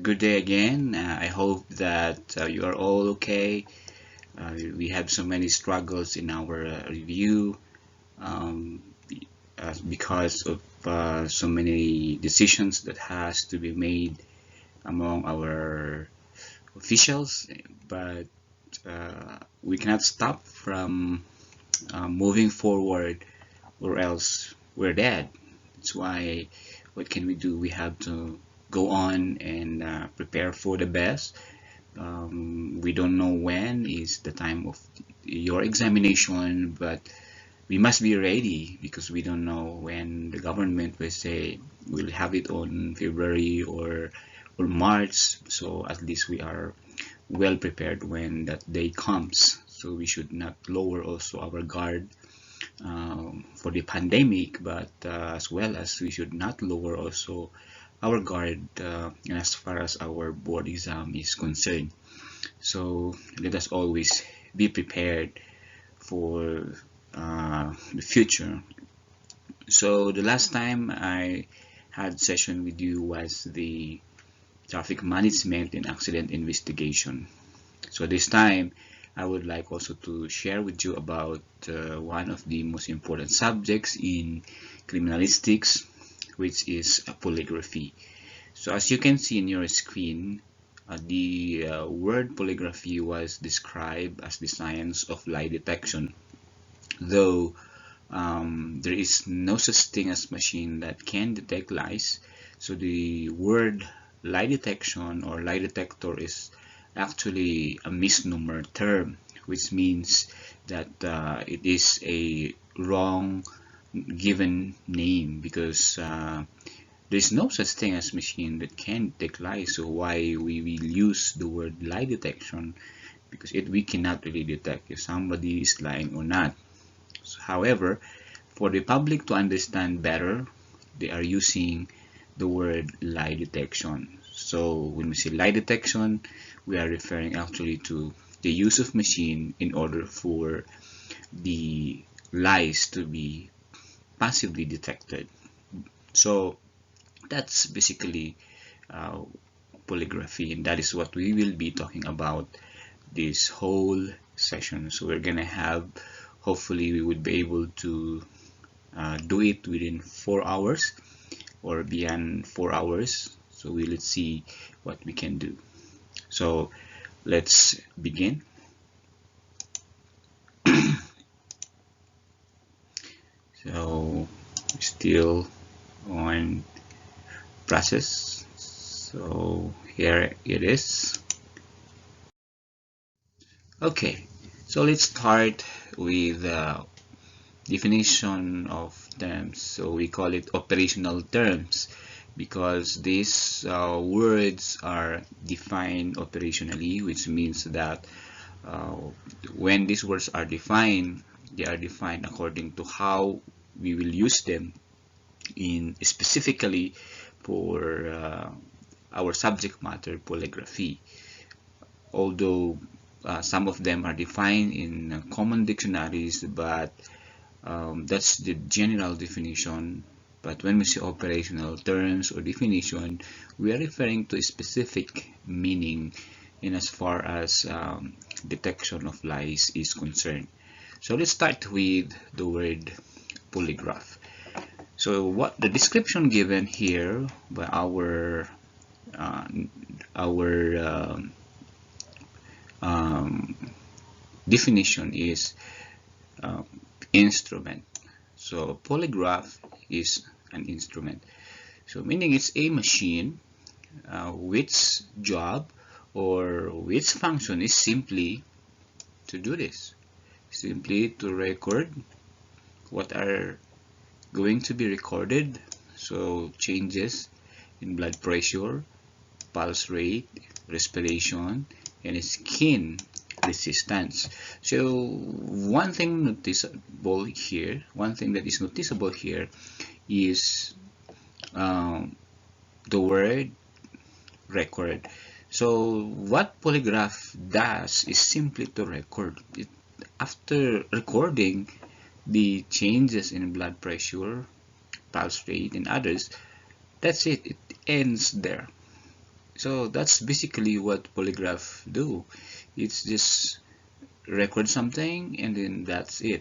Good day again. I hope that you are all okay. We have so many struggles in our review um, because of so many decisions that has to be made among our officials, but we cannot stop from moving forward or else we're dead. That's why what can we do? We have to go on and prepare for the best. We don't know when is the time of your examination, but we must be ready because we don't know when the government will say we'll have it on February or March. So at least we are well prepared when that day comes. So we should not lower also our guard for the pandemic, but as well as we should not lower also our guard as far as our board exam is concerned. So let us always be prepared for the future. So the last time I had session with you was the traffic management and accident investigation. So this time I would like also to share with you about one of the most important subjects in criminalistics, which is polygraphy. So as you can see in your screen, the word polygraphy was described as the science of lie detection, though there is no such thing as machine that can detect lies. So the word lie detection or lie detector is actually a misnomer term, which means that it is a wrong given name because there's no such thing as machine that can detect lies. So why we will use the word lie detection? Because we cannot really detect if somebody is lying or not. So, however, for the public to understand better, they are using the word lie detection. So when we say lie detection, we are referring actually to the use of machine in order for the lies to be passively detected. So that's basically uh, polygraphy, and that is what we will be talking about this whole session. So we're gonna have, hopefully we would be able to do it within 4 hours or beyond 4 hours. So let's see what we can do. So let's begin. So still on process. So here it is. Okay, so let's start with definition of terms. So we call it operational terms because these words are defined operationally, which means that uh, when these words are defined, they are defined according to how we will use them in specifically for our subject matter, polygraphy. Although some of them are defined in common dictionaries, but that's the general definition. But when we say operational terms or definition, we are referring to a specific meaning in as far as detection of lies is concerned. So let's start with the word polygraph. So what the description given here by uh, our um, definition is uh, instrument. So polygraph is an instrument. So meaning it's a machine which job or which function is simply to do this. Simply to record what are going to be recorded. So changes in blood pressure, pulse rate, respiration, and skin resistance. So one thing noticeable here, one thing that is noticeable here is um, the word record. So what polygraph does is simply to record it. After recording the changes in blood pressure, pulse rate, and others, that's it. It ends there. So that's basically what polygraph do. It's just record something and then that's it.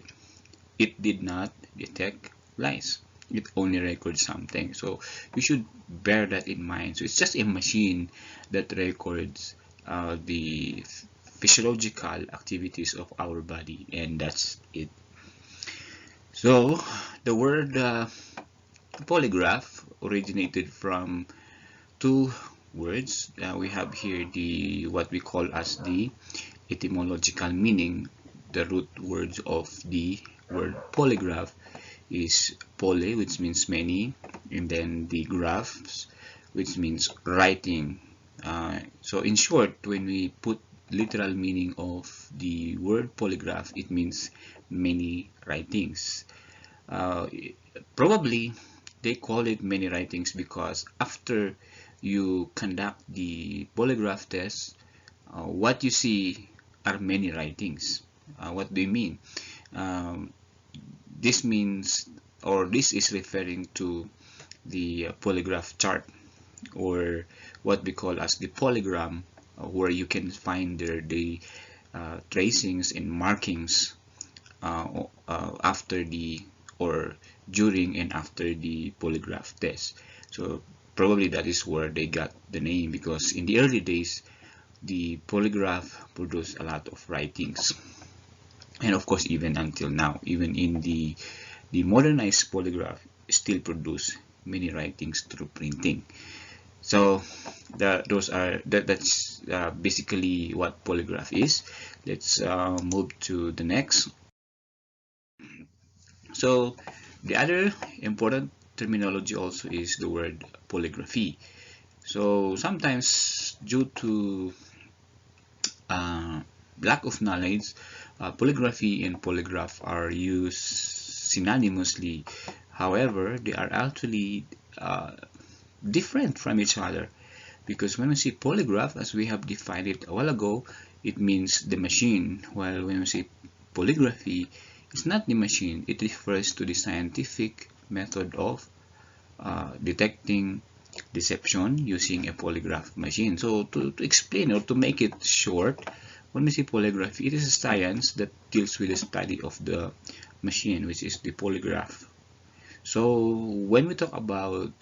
It did not detect lies. It only records something. So you should bear that in mind. So it's just a machine that records the physiological activities of our body, and that's it. So the word polygraph originated from two words. We have here the what we call as the etymological meaning. The root words of the word polygraph is poly, which means many, and then the graphs, which means writing. So in short, when we put literal meaning of the word polygraph, it means many writings. Uh, Probably they call it many writings because after you conduct the polygraph test, what you see are many writings. What do you mean? Um, this means, or this is referring to the polygraph chart, or what we call as the polygram, where you can find the tracings and markings after the or during and after the polygraph test. So probably that is where they got the name, because in the early days the polygraph produced a lot of writings, and of course even until now, even in the modernized polygraph still produce many writings through printing. So that's basically what polygraph is. Let's move to the next. So the other important terminology also is the word polygraphy. So sometimes due to uh, lack of knowledge, polygraphy and polygraph are used synonymously. However, they are actually different from each other, because when we see polygraph, as we have defined it a while ago, it means the machine, while when we say polygraphy, it's not the machine. It refers to the scientific method of detecting deception using a polygraph machine. So to explain, or to make it short, when we say polygraphy, it is a science that deals with the study of the machine, which is the polygraph. So when we talk about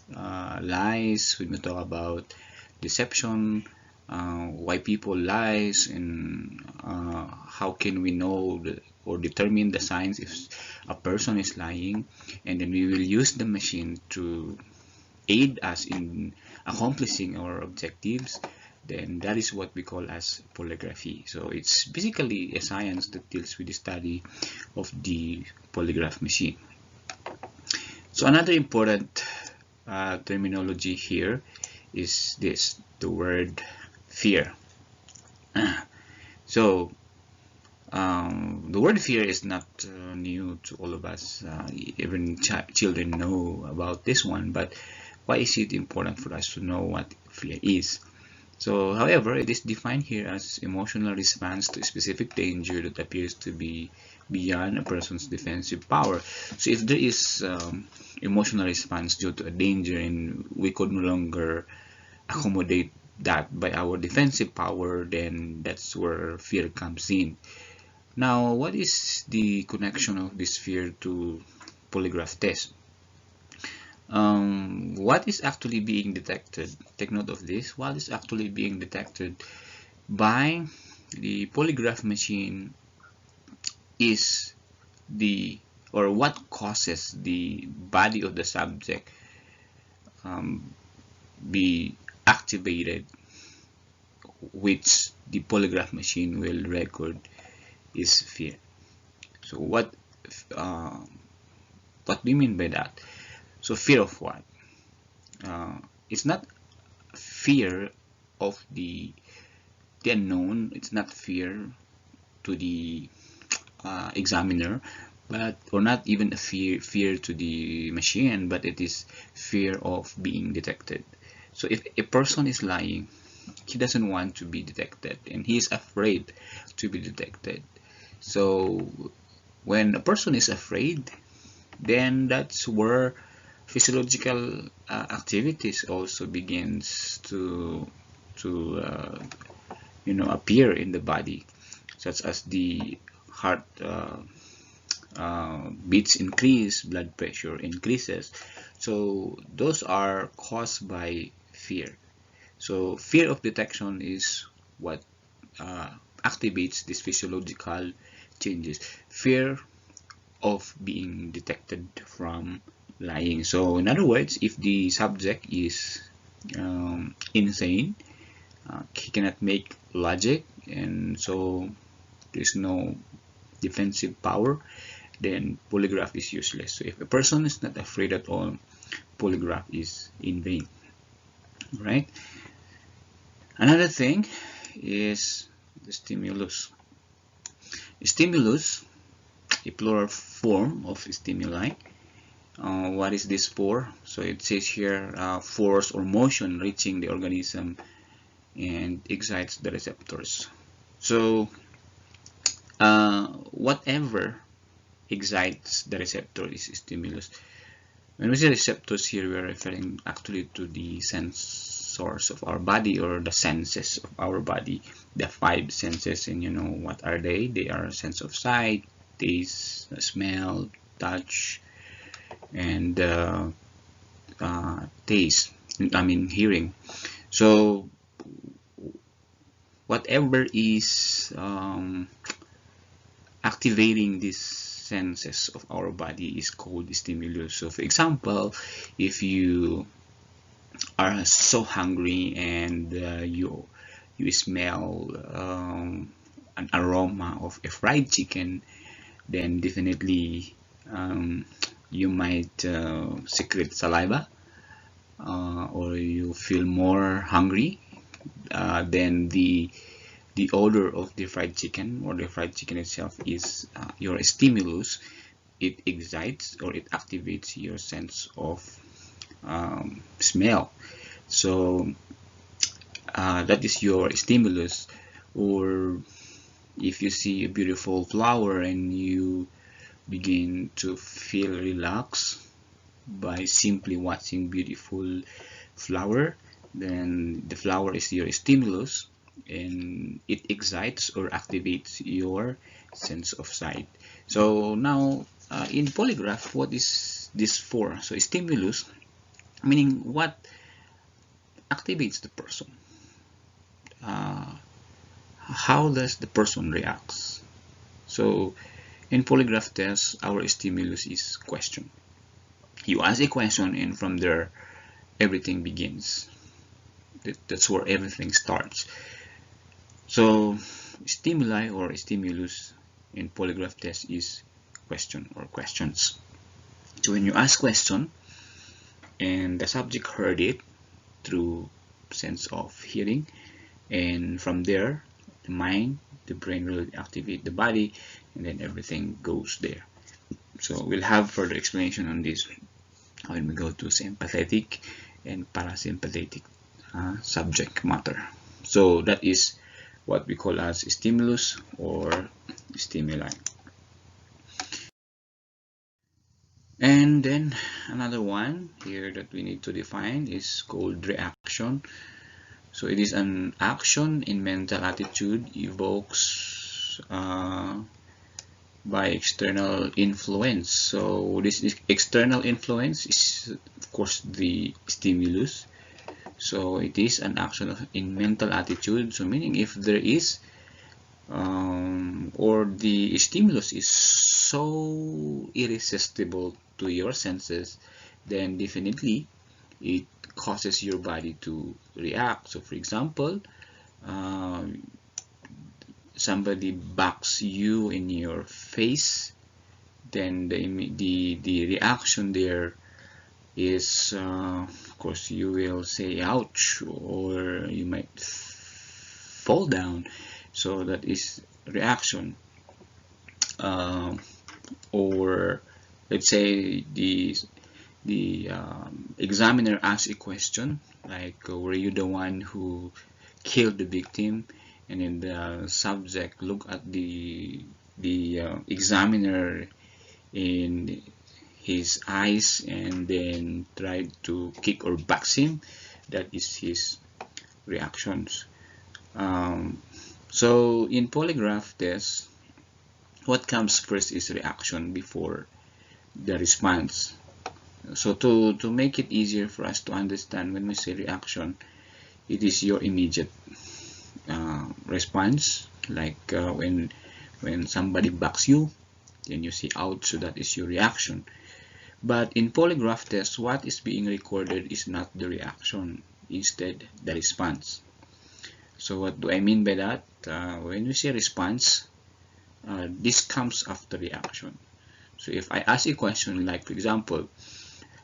lies, when we talk about deception, why people lies, and how can we know or determine the signs if a person is lying, and then we will use the machine to aid us in accomplishing our objectives, then that is what we call as polygraphy. So it's basically a science that deals with the study of the polygraph machine. So another important terminology here is this, the word fear. So the word fear is not new to all of us. Even children know about this one, but why is it important for us to know what fear is? So, however, it is defined here as emotional response to a specific danger that appears to be beyond a person's defensive power. So, if there is emotional response due to a danger and we could no longer accommodate that by our defensive power, then that's where fear comes in. Now, what is the connection of this fear to polygraph test? What is actually being detected? Take note of this. What is actually being detected by the polygraph machine is the, or what causes the body of the subject um, be activated, which the polygraph machine will record is fear. So uh, what do you mean by that? So fear of what? It's not fear of the unknown. It's not fear to the examiner, but or not even a fear to the machine, but it is fear of being detected. So if a person is lying, he doesn't want to be detected, and he is afraid to be detected. So when a person is afraid, then that's where physiological activities also begins to appear in the body, such as the heart beats increase, blood pressure increases. So those are caused by fear. So fear of detection is what activates these physiological changes. Fear of being detected from lying. So in other words, if the subject is insane, he cannot make logic, and so there's no defensive power, then polygraph is useless. So if a person is not afraid at all, polygraph is in vain, right? Another thing is the stimulus. Stimulus, a plural form of stimuli. What is this for? So it says here, force or motion reaching the organism and excites the receptors. So whatever excites the receptor is stimulus. When we say receptors here, we are referring actually to the sensors of our body, or the senses of our body, the five senses. And you know what are they? They are sense of sight, taste, smell, touch, and hearing. So whatever is activating these senses of our body is called stimulus. So for example, if you are so hungry and you smell an aroma of a fried chicken, then definitely you might secrete saliva, or you feel more hungry. Then the odor of the fried chicken, or the fried chicken itself, is your stimulus. It excites or it activates your sense of smell. So that is your stimulus. Or if you see a beautiful flower and you begin to feel relaxed by simply watching beautiful flower, then the flower is your stimulus, and it excites or activates your sense of sight. So now in polygraph, what is this for? So stimulus, meaning what activates the person. How does the person reacts? So in polygraph test, our stimulus is question. You ask a question, and from there everything begins. That's where everything starts. So stimuli or stimulus in polygraph test is question or questions. So when you ask question and the subject heard it through sense of hearing, and from there the mind, the brain will activate the body, and then everything goes there. So we'll have further explanation on this when we go to sympathetic and parasympathetic subject matter. So that is what we call as stimulus or stimuli. And then another one here that we need to define is called reaction. So it is an action in mental attitude evokes by external influence. So this external influence is of course the stimulus. So it is an action in mental attitude. So meaning if there is or the stimulus is so irresistible to your senses, then definitely it causes your body to react. So for example, somebody backs you in your face, then the reaction there is of course you will say ouch, or you might fall down. So that is reaction. Or let's say the examiner asks a question like, were you the one who killed the victim? And then the subject look at the examiner, and his eyes and then tried to kick or box him. That is his reactions. So in polygraph test, what comes first is reaction before the response. So to make it easier for us to understand, when we say reaction, it is your immediate response, like when somebody bucks you, then you say ouch, so that is your reaction. But in polygraph test, what is being recorded is not the reaction, instead the response. So what do I mean by that? When we say response, this comes after reaction. So if I ask a question, like for example,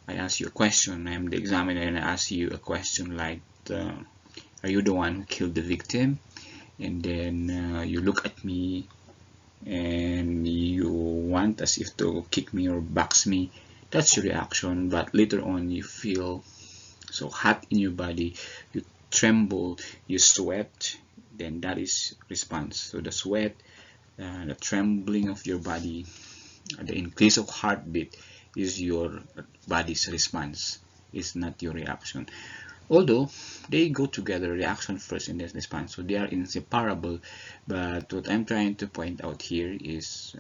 I ask you a question, I'm the examiner, and I ask you a question like, are you the one who killed the victim? And then you look at me and you want as if to kick me or box me. That's your reaction, but later on you feel so hot in your body, you tremble, you sweat, then that is response. So the sweat, the trembling of your body, the increase of heartbeat is your body's response, is not your reaction. Although they go together, reaction first and then response, so they are inseparable. But what I'm trying to point out here is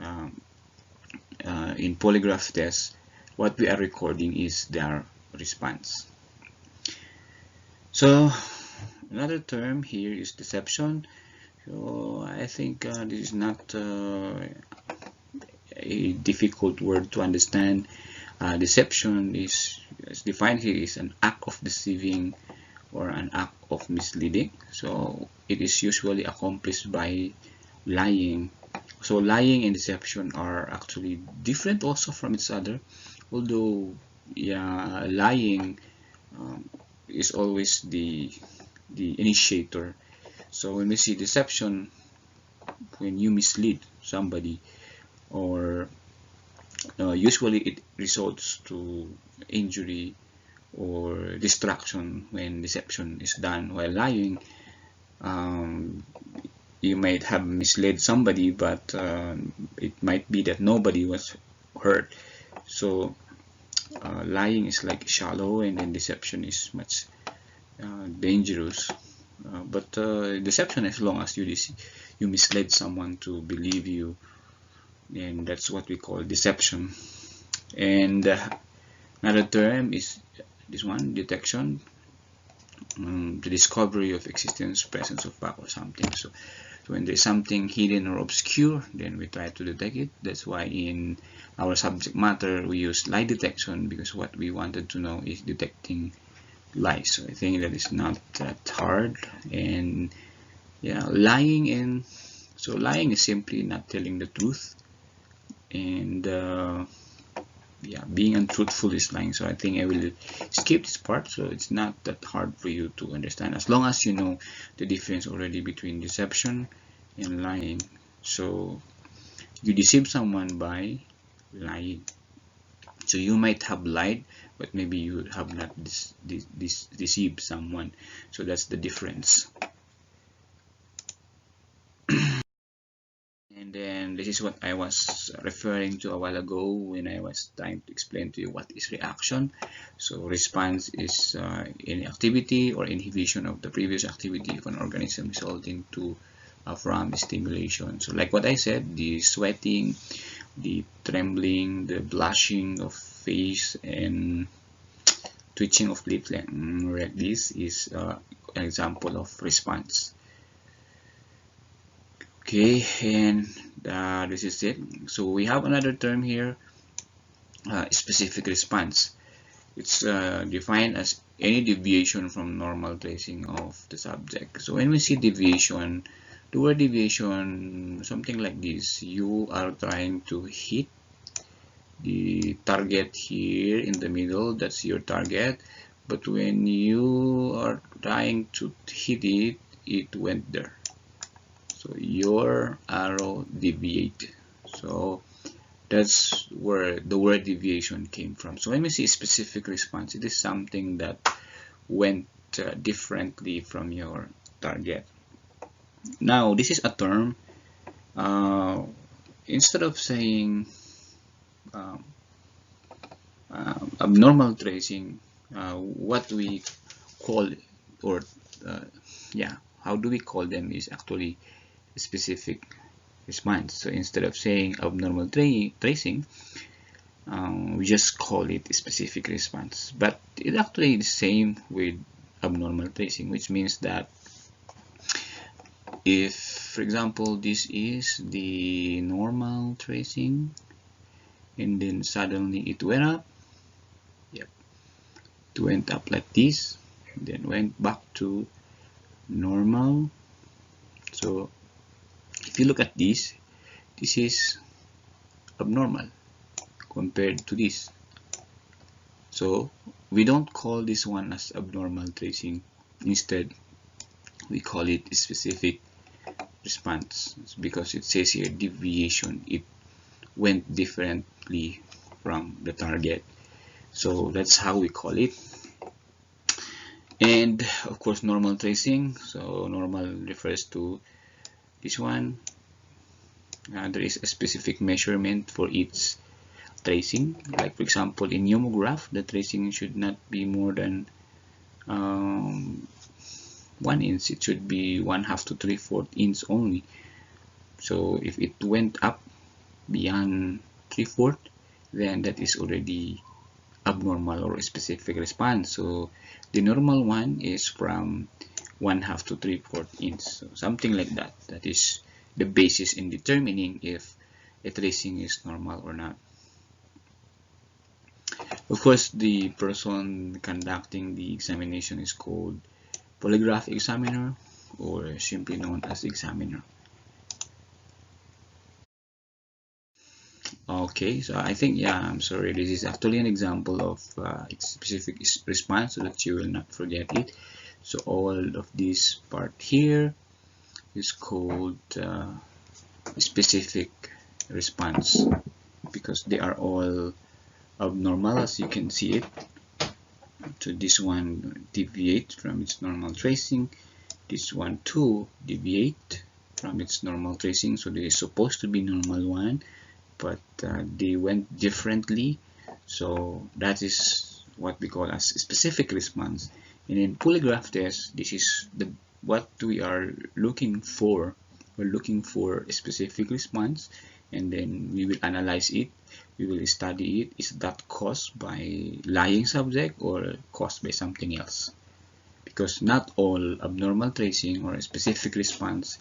in polygraph tests, what we are recording is their response. So another term here is deception. So I think this is not a difficult word to understand. Deception is defined here is an act of deceiving or an act of misleading. So it is usually accomplished by lying. So lying and deception are actually different also from each other, although yeah, lying is always the initiator. So when we see deception, when you mislead somebody, or usually it results to injury or distraction when deception is done. While lying, you might have misled somebody, but it might be that nobody was hurt. So lying is like shallow, and then deception is much dangerous. But deception, as long as you misled someone to believe you, and that's what we call deception. And another term is this one, detection, the discovery of existence, presence of fact or something. So when there's something hidden or obscure, then we try to detect it. That's why in our subject matter we use lie detection, because what we wanted to know is detecting lies. So I think that is not that hard. And yeah, lying is simply not telling the truth, and yeah, being untruthful is lying. So I think I will skip this part, so it's not that hard for you to understand, as long as you know the difference already between deception and lying. So you deceive someone by lying. So you might have lied, but maybe you have not deceived someone. So that's the difference. And then this is what I was referring to a while ago when I was trying to explain to you what is reaction. So response is any activity or inhibition of the previous activity of an organism resulting to from stimulation. So like what I said, the sweating, the trembling, the blushing of face, and twitching of lips like this is an example of response. Okay, and this is it. So we have another term here, specific response. It's defined as any deviation from normal tracing of the subject. So when we see deviation, the word deviation, something like this: you are trying to hit the target here in the middle, that's your target, but when you are trying to hit it, it went there. So your arrow deviated. So that's where the word deviation came from. So when we see specific response, it is something that went differently from your target. Now this is a term, instead of saying abnormal tracing, what we call, or yeah, how do we call them, is actually specific response. So instead of saying abnormal tracing, we just call it specific response. But it's actually the same with abnormal tracing, which means that if, for example, this is the normal tracing and then suddenly it went up, yep, it went up like this, then went back to normal. So if you look at this is abnormal compared to this. So we don't call this one as abnormal tracing. Instead, we call it specific response, because it says here deviation. It went differently from the target. So that's how we call it. And of course, normal tracing. So normal refers to this one. There is a specific measurement for each tracing. Like for example, in pneumograph, the tracing should not be more than 1 inch. It should be 1/2 to 3/4 inch only. So if it went up beyond 3/4, then that is already abnormal or specific response. So the normal one is from 1/2 to 3/4 inch. So something like that. That is the basis in determining if a tracing is normal or not. Of course, the person conducting the examination is called polygraph examiner, or simply known as examiner. Okay, so I think, yeah, I'm sorry, this is actually an example of specific response, so that you will not forget it. So all of this part here is called specific response, because they are all abnormal, as you can see it. So this one deviate from its normal tracing, this one too deviate from its normal tracing, so they are supposed to be normal one, but they went differently. So that is what we call as specific response. And in polygraph test, this is what we are looking for. We're looking for a specific response, and then we will analyze it. We will study it. Is that caused by lying subject or caused by something else? Because not all abnormal tracing or a specific response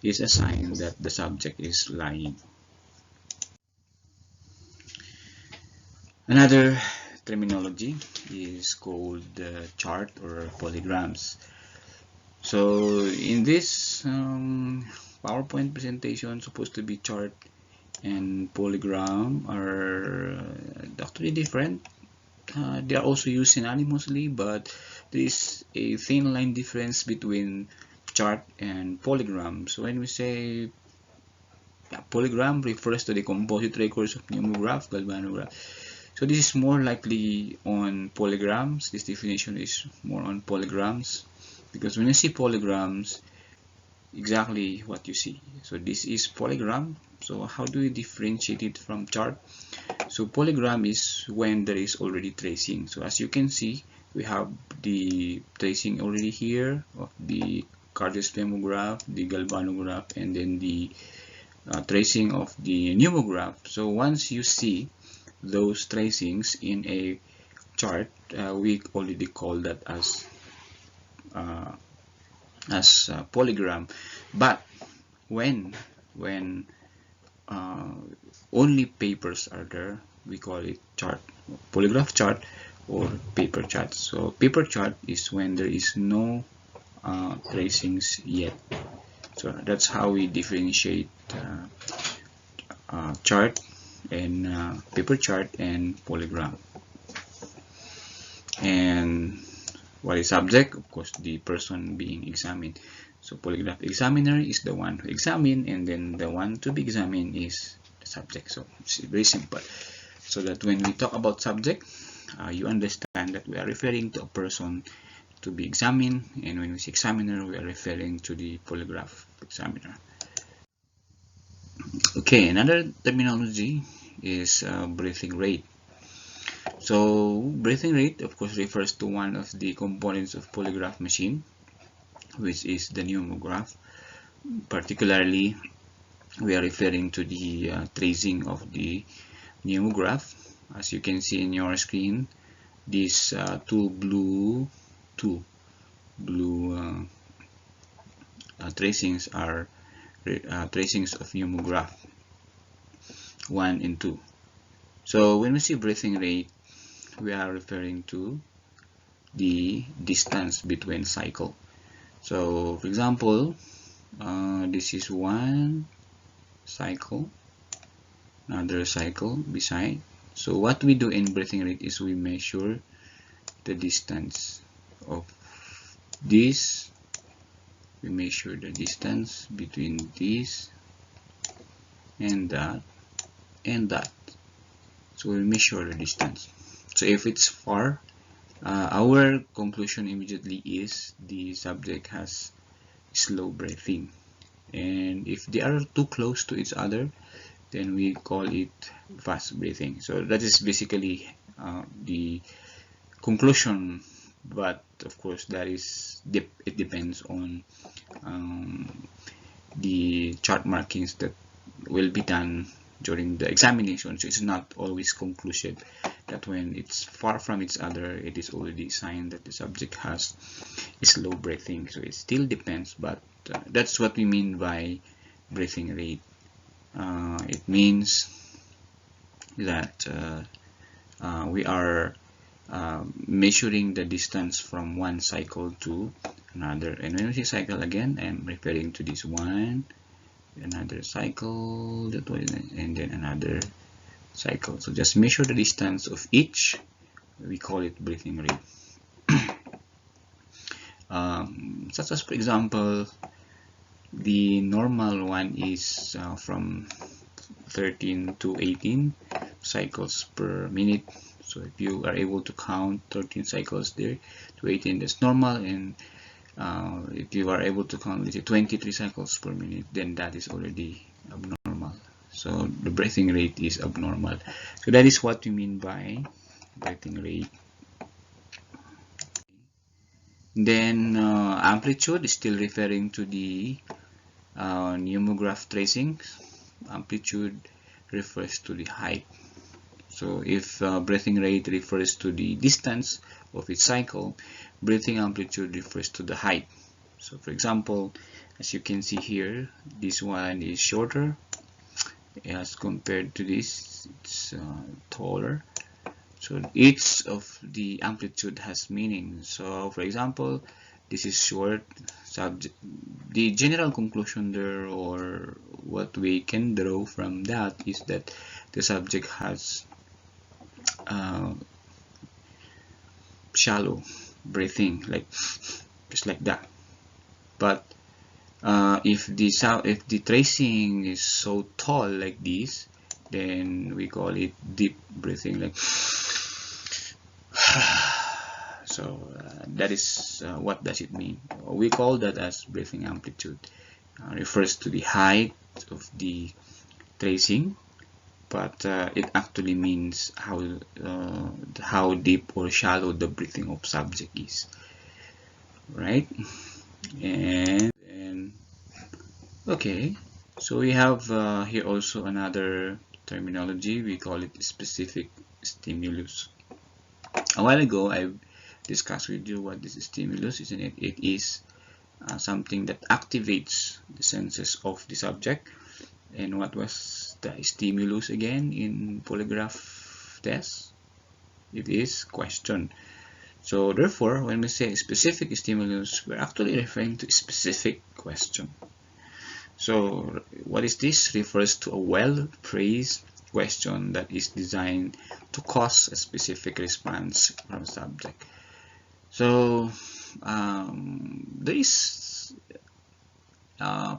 is a sign that the subject is lying. Another terminology is called chart or polygrams. So in this PowerPoint presentation, supposed to be chart and polygram are actually different. They are also used synonymously, but there is a thin line difference between chart and polygram. So when we say polygram, refers to the composite records of pneumograph, galvanograph. So this is more likely on polygrams. This definition is more on polygrams, because when you see polygrams, exactly what you see. So this is polygram. So how do we differentiate it from chart? So polygram is when there is already tracing. So as you can see, we have the tracing already here of the cardiosphemograph, the galvanograph, and then the tracing of the pneumograph. So once you see those tracings in a chart, we already call that as polygram. But when only papers are there, we call it chart, polygraph chart or paper chart. So paper chart is when there is no tracings yet. So that's how we differentiate chart and paper chart and polygram. And what is subject? Of course, the person being examined. So polygraph examiner is the one who examine, and then the one to be examined is the subject. So it's very simple. So that when we talk about subject, you understand that we are referring to a person to be examined, and when we say examiner, we are referring to the polygraph examiner. Okay, another terminology is breathing rate. So breathing rate, of course, refers to one of the components of polygraph machine, which is the pneumograph. Particularly, we are referring to the tracing of the pneumograph. As you can see in your screen, these two blue tracings are tracings of pneumograph 1 and 2. So when we see breathing rate, we are referring to the distance between cycle. So for example, this is one cycle, another cycle beside. So what we do in breathing rate is we measure the distance of this. We measure the distance between this and that and that. So we measure the distance. So if it's far, our conclusion immediately is the subject has slow breathing. And if they are too close to each other, then we call it fast breathing. So that is basically the conclusion, but of course that is it depends on the chart markings that will be done during the examination. So it's not always conclusive that when it's far from each other, it is already a sign that the subject has slow breathing. So it still depends, but that's what we mean by breathing rate. It means that we are measuring the distance from one cycle to another. And when we say cycle, again, I'm referring to this one, another cycle, that one, and then another cycle. So just measure the distance of each. We call it breathing rate. Such as, for example, the normal one is from 13 to 18 cycles per minute. So if you are able to count 13 cycles there to 18, that's normal. And if you are able to count, let's say, 23 cycles per minute, then that is already abnormal. So the breathing rate is abnormal. So that is what we mean by breathing rate. Then amplitude is still referring to the pneumograph tracing. Amplitude refers to the height. So if breathing rate refers to the distance of its cycle, breathing amplitude refers to the height. So for example, as you can see here, this one is shorter as compared to this, it's taller. So each of the amplitude has meaning. So for example, this is short. The general conclusion there, or what we can draw from that, is that the subject has shallow breathing, like just like that. But if the tracing is so tall like this, then we call it deep breathing, like so that is what does it mean. We call that as breathing amplitude. Refers to the height of the tracing, but it actually means how deep or shallow the breathing of subject is, right? And okay, so we have here also another terminology. We call it specific stimulus. A while ago I discussed with you what this stimulus is, and it is something that activates the senses of the subject. And what was the stimulus again in polygraph test? It is question. So therefore, when we say specific stimulus, we're actually referring to a specific question. So what is this? Refers to a well-phrased question that is designed to cause a specific response from subject. So there is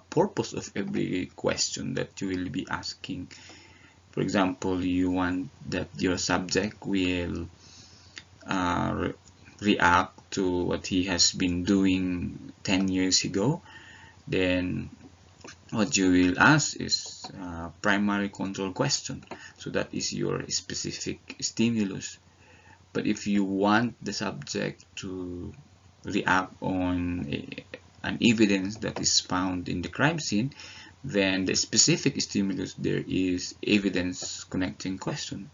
purpose of every question that you will be asking. For example, you want that your subject will react to what he has been doing 10 years ago. Then what you will ask is primary control question. So that is your specific stimulus. But if you want the subject to react on an evidence that is found in the crime scene, then the specific stimulus there is evidence connecting question.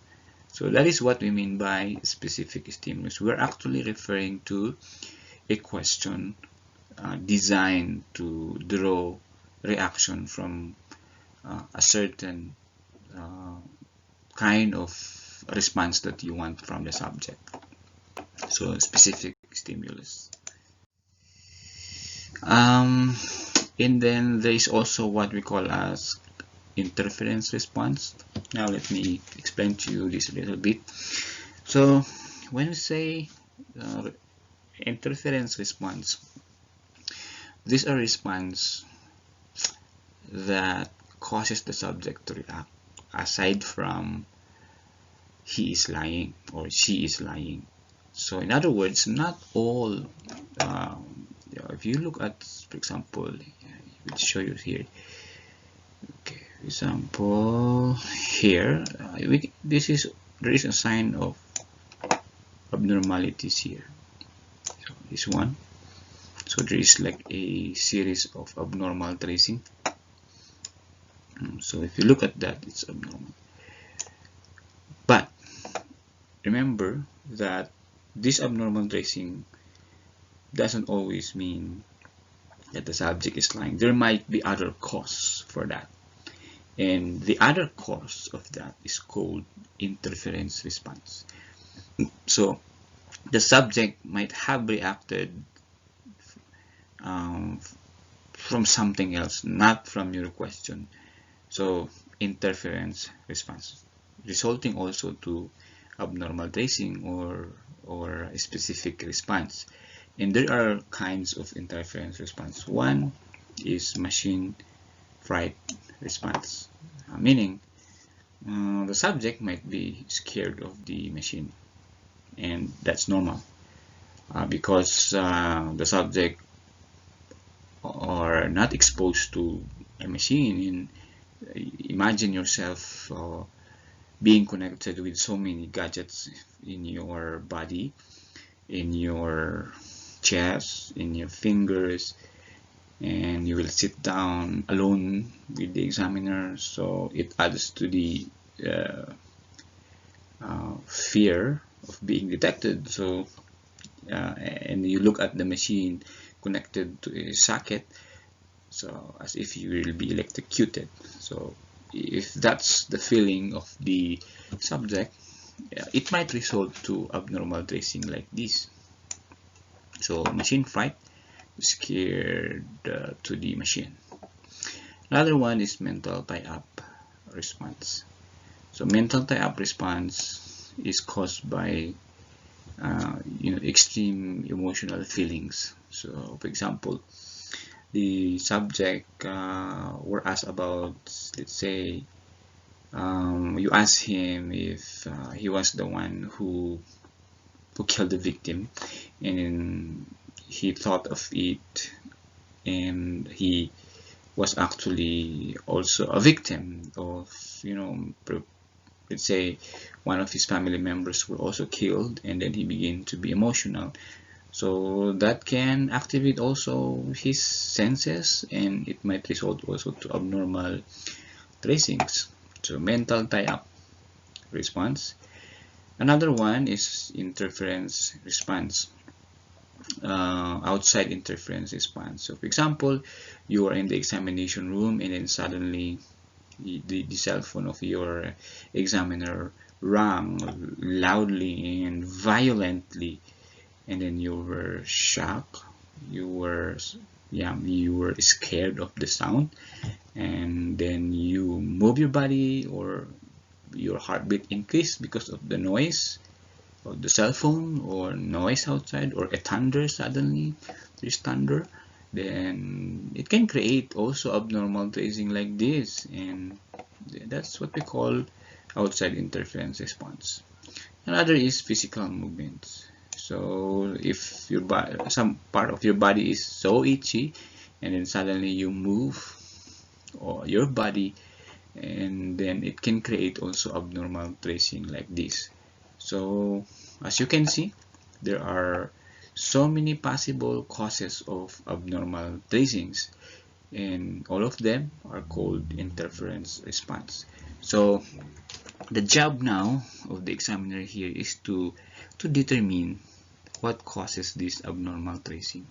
So that is what we mean by specific stimulus. We're actually referring to a question designed to draw reaction from a certain kind of response that you want from the subject. So specific stimulus. And then there is also what we call as interference response. Now let me explain to you this a little bit. So when we say interference response, these are response that causes the subject to react aside from he is lying or she is lying. So in other words, not all if you look at, for example, I will show you here. Okay, for example, here there is a sign of abnormalities here. So this one. So there is like a series of abnormal tracing. So if you look at that, it's abnormal. But remember that this abnormal tracing doesn't always mean that the subject is lying. There might be other cause for that. And the other cause of that is called interference response. So the subject might have reacted from something else, not from your question. So interference response, resulting also to abnormal tracing or a specific response. And there are kinds of interference response. One is machine fright response, meaning the subject might be scared of the machine, and that's normal because the subject are not exposed to a machine. And imagine yourself being connected with so many gadgets in your body, in your chest, in your fingers, and you will sit down alone with the examiner. So it adds to the fear of being detected. So and you look at the machine connected to a socket, so as if you will be electrocuted. So if that's the feeling of the subject, it might result to abnormal tracing like this. So machine fright, scared to the machine. Another one is mental tie-up response. So mental tie-up response is caused by extreme emotional feelings. So for example, the subject were asked about, let's say, you ask him if he was the one who killed the victim, and then he thought of it, and he was actually also a victim of, let's say, one of his family members were also killed, and then he began to be emotional. So that can activate also his senses, and it might result also to abnormal tracings. So mental tie-up response. Another one is interference response, outside interference response. So for example, you are in the examination room, and then suddenly the cell phone of your examiner rang loudly and violently, and then you were shocked, you were scared of the sound, and then you move your body, or your heartbeat increased because of the noise of the cell phone, or noise outside, or a thunder. Suddenly there's thunder, then it can create also abnormal tracing like this, and that's what we call outside interference response. Another is physical movements. So if your body, some part of your body is so itchy, and then suddenly you move or your body, and then it can create also abnormal tracing like this. So As you can see, there are so many possible causes of abnormal tracings, and all of them are called interference response. So the job now of the examiner here is to determine what causes this abnormal tracing.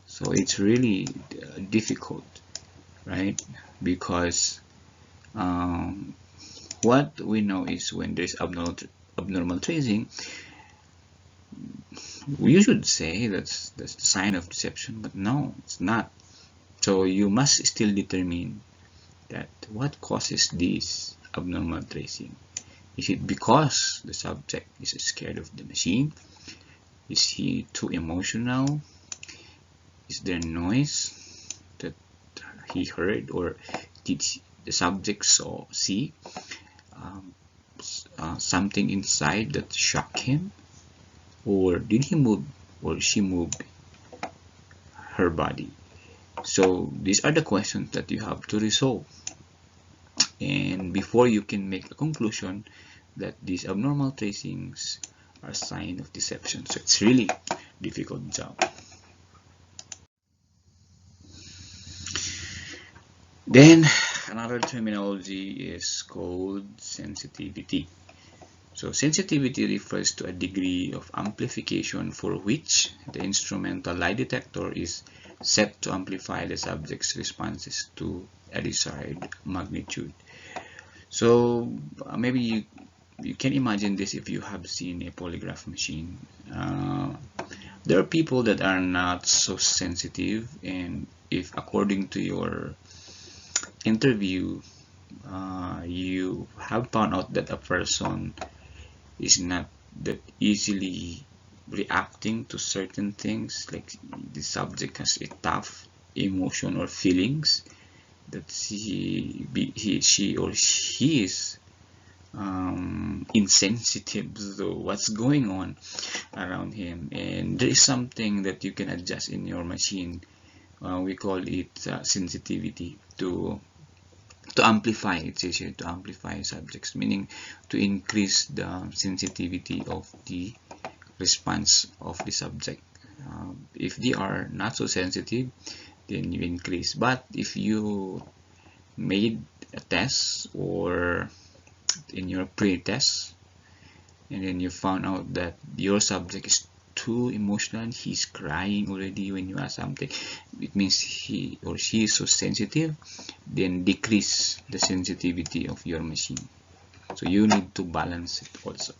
So it's really difficult, right? Because what we know is when there's abnormal tracing, you should say that's the sign of deception, but no, it's not. So you must still determine that what causes this abnormal tracing. Is it because the subject is scared of the machine? Is he too emotional? Is there noise that he heard, or did the subject see um, something inside that shocked him, or did he move or she move her body? So these are the questions that you have to resolve, and before you can make a conclusion that these abnormal tracings are a sign of deception. So it's really difficult job. Then another terminology is called sensitivity. So sensitivity refers to a degree of amplification for which the instrumental lie detector is set to amplify the subject's responses to a desired magnitude. So maybe you can imagine this if you have seen a polygraph machine. There are people that are not so sensitive, and if according to your interview you have found out that a person is not that easily reacting to certain things, like the subject has a tough emotion or feelings, that she or he is insensitive to what's going on around him, and there is something that you can adjust in your machine. We call it sensitivity to amplify. It's easier to amplify subjects, meaning to increase the sensitivity of the response of the subject. If they are not so sensitive, then you increase. But if you made a test or in your pre-test and then you found out that your subject is too emotional and he's crying already when you ask something, it means he or she is so sensitive, then decrease the sensitivity of your machine. So you need to balance it also.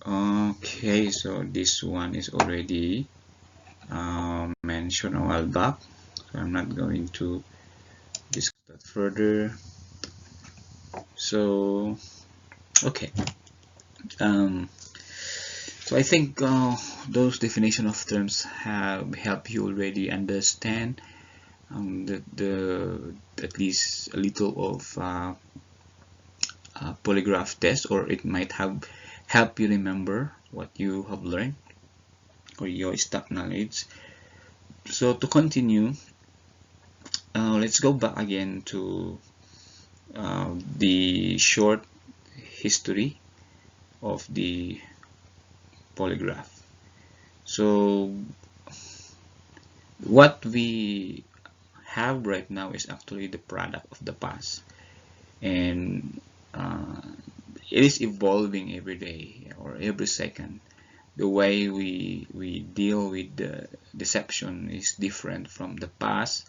Okay, so this one is already mentioned a while back, so I'm not going to discuss that further. So okay, so I think those definition of terms have helped you already understand the at least a little of polygraph test, or it might have helped you remember what you have learned or your stock knowledge. So to continue, let's go back again to the short history of the polygraph. So what we have right now is actually the product of the past, and it is evolving every day or every second. The way we deal with the deception is different from the past,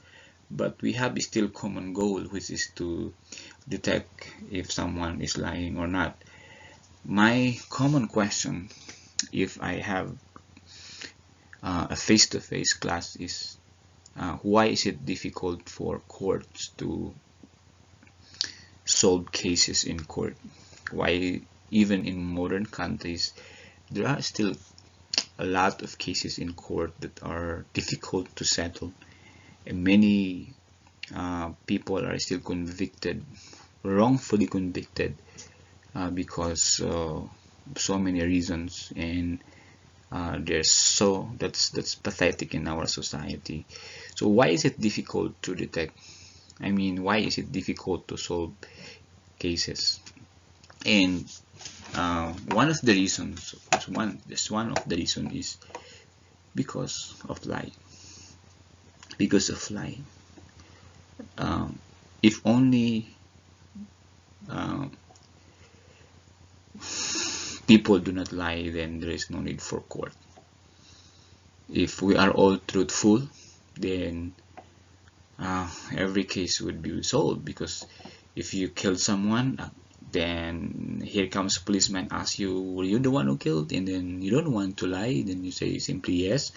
but we have still common goal, which is to detect if someone is lying or not. My common question, if I have a face-to-face class, is why is it difficult for courts to solve cases in court? Why even in modern countries there are still a lot of cases in court that are difficult to settle, and many people are still convicted, wrongfully convicted, because so many reasons, and that's pathetic in our society. So why is it difficult to detect? I mean, why is it difficult to solve cases? And one of the reasons, just one of the reason is because of lie. Because of lie. If only uh, people do not lie, then there is no need for court. If we are all truthful, then every case would be resolved, because if you kill someone, then here comes a policeman, asks you, were you the one who killed? And then you don't want to lie, then you say simply yes,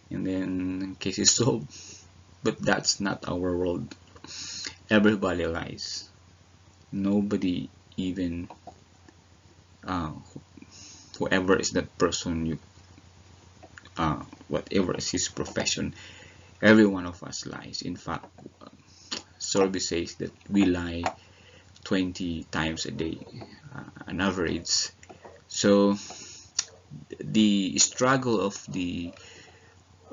and then case is solved. But that's not our world. Everybody lies. Nobody, even whoever is that person, whatever is his profession, every one of us lies. In fact, survey says that we lie 20 times a day, on average. So the struggle of the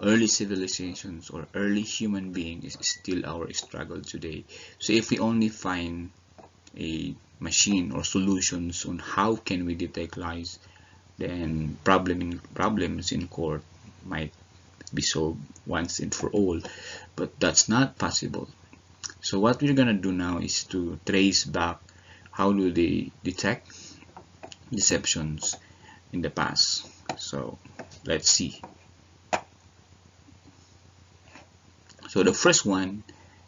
early civilizations or early human being is still our struggle today. So if we only find a machine or solutions on how can we detect lies, then problems in court might be solved once and for all. But that's not possible. So what we're gonna do now is to trace back how do they detect deceptions in the past. So let's see. So the first one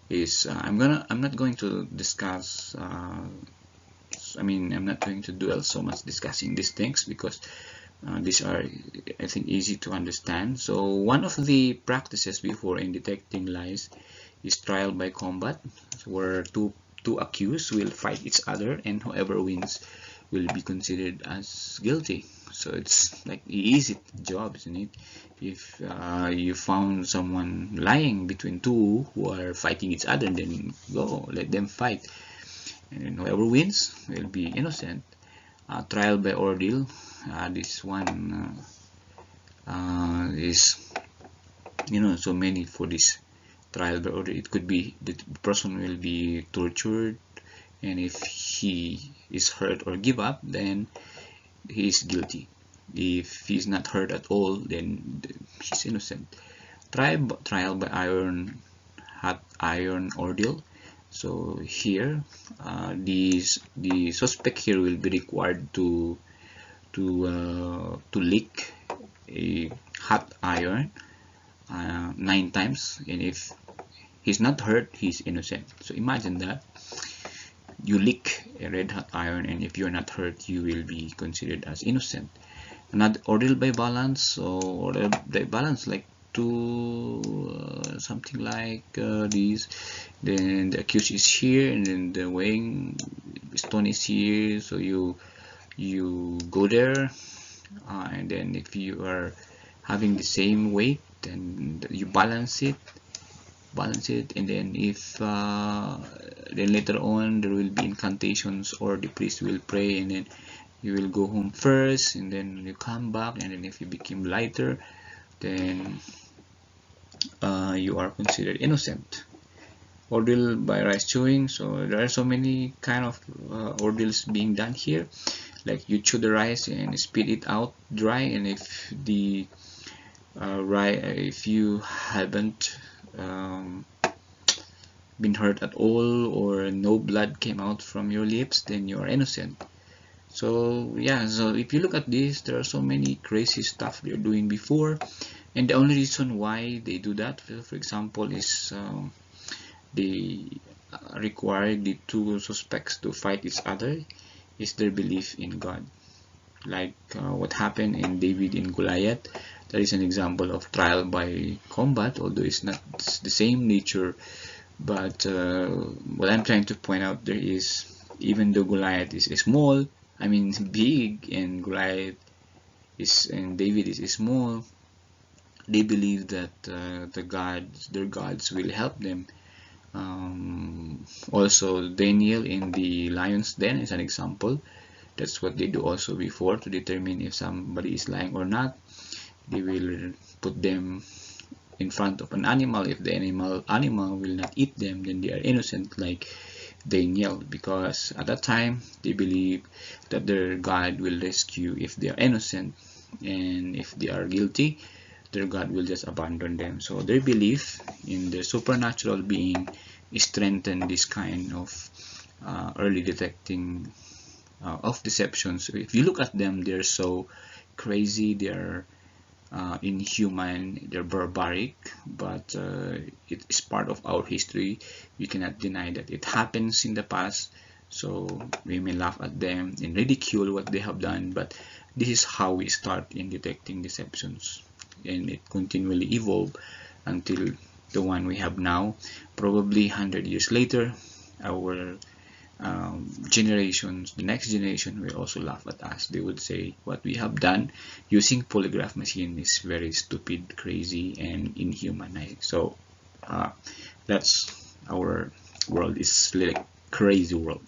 is I'm not going to discuss. I'm not going to dwell so much discussing these things, because these are, I think, easy to understand. So one of the practices before in detecting lies is trial by combat, where two accused will fight each other, and whoever wins will be considered as guilty. So it's like the easy job, isn't it? If you found someone lying between two who are fighting each other, then go let them fight, and whoever wins will be innocent. Trial by ordeal. This one is, so many for this trial by order. It could be the person will be tortured, and if he is hurt or give up, then he is guilty. If he's not hurt at all, then he's innocent. Trial by hot iron ordeal. So here, the suspect here will be required to lick a hot iron 9 times, and if he's not hurt, he's innocent. So imagine that you lick a red hot iron, and if you're not hurt, you will be considered as innocent. Another ordeal by balance, or by balance, like something like these. Then the accused is here, and then the weighing stone is here. So you go there, and then if you are having the same weight, then you balance it, and then if then later on there will be incantations, or the priest will pray, and then you will go home first, and then you come back, and then if you become lighter, then you are considered innocent. Ordeal by rice chewing. So there are so many kind of ordeals being done here, like you chew the rice and spit it out dry, and if the if you haven't been hurt at all, or no blood came out from your lips, then you are innocent. So yeah, so if you look at this, there are so many crazy stuff they're doing before, and the only reason why they do that, for example, is they require the two suspects to fight each other, is their belief in God. Like what happened in David and Goliath, that is an example of trial by combat, although it's not the same nature. But what I'm trying to point out there is, even though Goliath is small, big, and David is small, they believe that their gods will help them. Also, Daniel in the lion's den is an example. That's what they do also before, to determine if somebody is lying or not. They will put them in front of an animal. If the animal will not eat them, then they are innocent. Like they kneel, because at that time they believe that their God will rescue if they are innocent, and if they are guilty, their God will just abandon them. So their belief in the supernatural being strengthened this kind of early detecting of deception. So if you look at them, they're so crazy, they're inhuman, they're barbaric, but it is part of our history. We cannot deny that it happens in the past. So we may laugh at them and ridicule what they have done, but this is how we start in detecting deceptions, and it continually evolve until the one we have now. Probably 100 years later, our generations, the next generation will also laugh at us. They would say what we have done using polygraph machine is very stupid, crazy, and inhuman. So that's our world is like crazy world.